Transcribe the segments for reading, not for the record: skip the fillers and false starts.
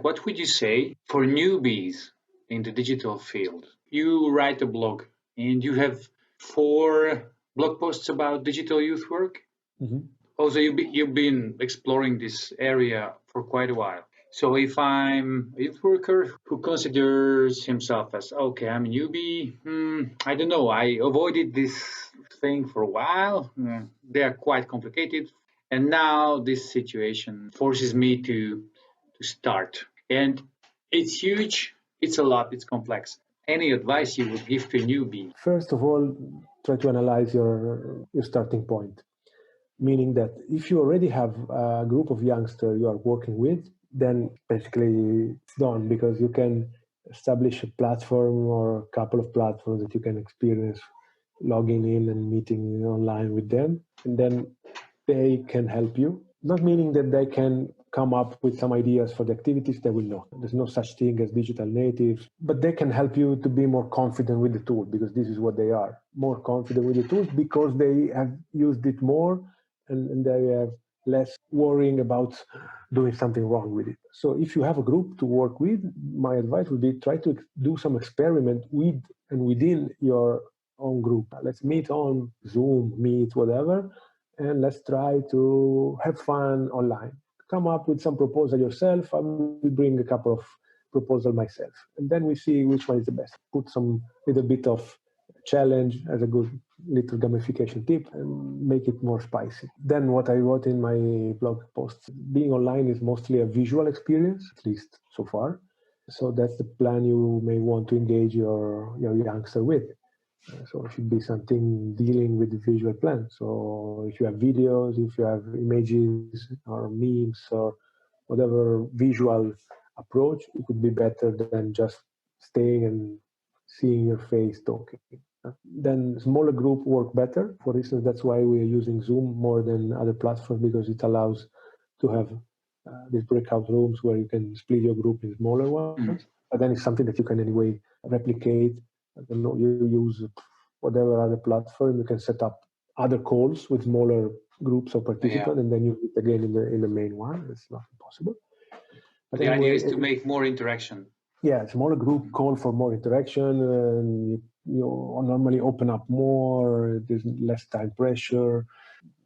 What would you say for newbies in the digital field? You write a blog and you have 4 blog posts about digital youth work. Mm-hmm. Also, you've been exploring this area for quite a while. So if I'm a youth worker who considers himself as, okay, I'm a newbie, I don't know, I avoided this thing for a while. They are quite complicated. And now this situation forces me to start. And it's huge, it's a lot, it's complex. Any advice you would give to a newbie? First of all, try to analyze your starting point. Meaning that if you already have a group of youngsters you are working with, then basically it's done, because you can establish a platform or a couple of platforms that you can experience logging in and meeting online with them. And then they can help you. Not meaning that they can come up with some ideas for the activities, they will not. There's no such thing as digital natives, but they can help you to be more confident with the tool, because this is what they are, more confident with the tools because they have used it more, and they have less worrying about doing something wrong with it. So if you have a group to work with, my advice would be try to do some experiment with and within your own group. Let's meet on Zoom, Meet, whatever, and let's try to have fun online. Come up with some proposal yourself. I will bring a couple of proposals myself, and then we see which one is the best. Put some little bit of challenge as a good little gamification tip and make it more spicy. Then what I wrote in my blog post, being online is mostly a visual experience, at least so far. So that's the plan you may want to engage your youngster with. So it should be something dealing with the visual plan. So if you have videos, if you have images or memes or whatever visual approach, it could be better than just staying and seeing your face talking. Then smaller group work better. For instance, that's why we are using Zoom more than other platforms, because it allows to have these breakout rooms where you can split your group in smaller ones. But then it's something that you can anyway replicate. I don't know, you use whatever other platform, you can set up other calls with smaller groups of participants, and then you meet again in the main one. It's not impossible. But the idea is to make more interaction. Yeah, smaller group call for more interaction. And you normally open up more. There's less time pressure.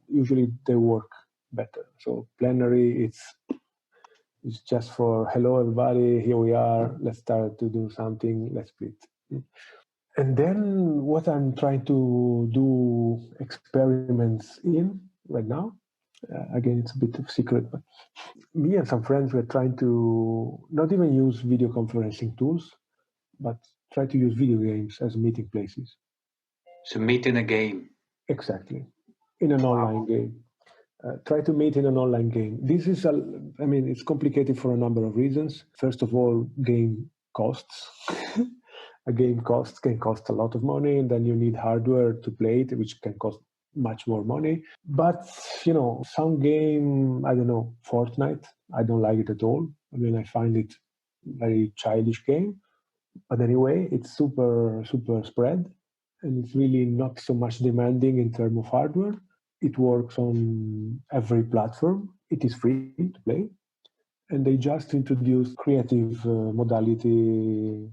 Usually they work better. So plenary, it's just for hello everybody, here we are. Let's start to do something. Let's split. And then what I'm trying to do experiments in right now. Again, it's a bit of secret, but me and some friends were trying to not even use video conferencing tools, but try to use video games as meeting places. So meet in a game. Exactly. In an online game. Try to meet in an online game. This is, it's complicated for a number of reasons. First of all, game costs. A game can cost a lot of money, and then you need hardware to play it, which can cost much more money. But, some game, I don't know, Fortnite, I don't like it at all. I find it very childish game. But anyway, it's super, super spread, and it's really not so much demanding in terms of hardware. It works on every platform. It is free to play. And they just introduced creative modality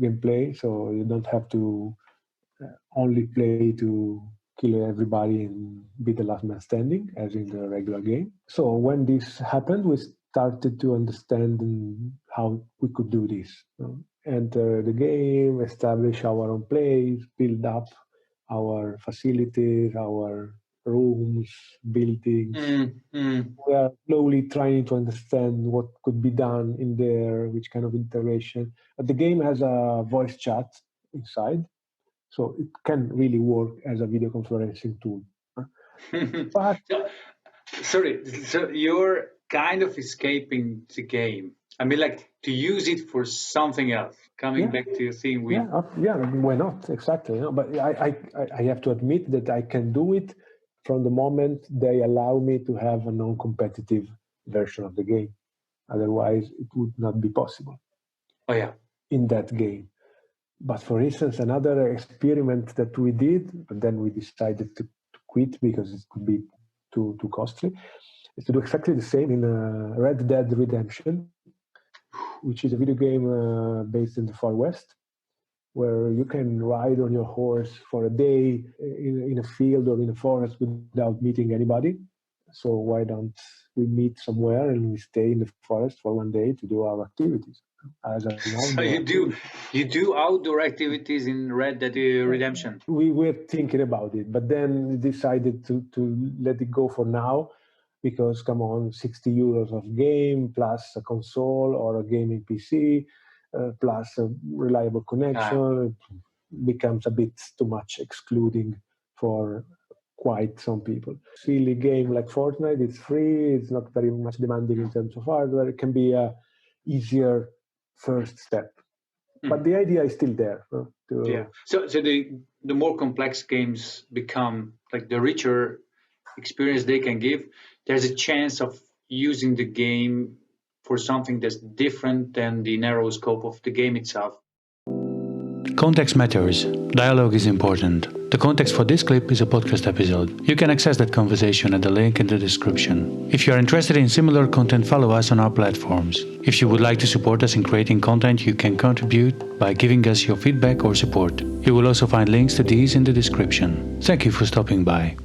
gameplay, so you don't have to only play to kill everybody and be the last man standing, as in the regular game. So when this happened, we started to understand how we could do this. Enter the game, establish our own place, build up our facilities, our rooms, buildings. We are slowly trying to understand what could be done in there, which kind of integration. But the game has a voice chat inside, so it can really work as a video conferencing tool. But so you're kind of escaping the game. To use it for something else. Coming back to your theme. Why not? Exactly. But I have to admit that I can do it from the moment they allow me to have a non-competitive version of the game. Otherwise, it would not be possible. Oh, yeah. In that game. But for instance, another experiment that we did, but then we decided to quit because it could be too costly, is to do exactly the same in Red Dead Redemption. which is a video game based in the Far West, where you can ride on your horse for a day in a field or in a forest without meeting anybody. So why don't we meet somewhere and we stay in the forest for one day to do our activities as an So outdoor activity? you do outdoor activities in Red Dead Redemption. We were thinking about it, but then decided to let it go for now, because come on, 60 euros of game plus a console or a gaming PC plus a reliable connection becomes a bit too much excluding for quite some people. Silly game like Fortnite, it's free, it's not very much demanding in terms of hardware. It can be a easier first step. But the idea is still there. Yeah. So the more complex games become, like the richer experience they can give, there's a chance of using the game for something that's different than the narrow scope of the game itself. Context matters. Dialogue is important. The context for this clip is a podcast episode. You can access that conversation at the link in the description. If you are interested in similar content, follow us on our platforms. If you would like to support us in creating content, you can contribute by giving us your feedback or support. You will also find links to these in the description. Thank you for stopping by.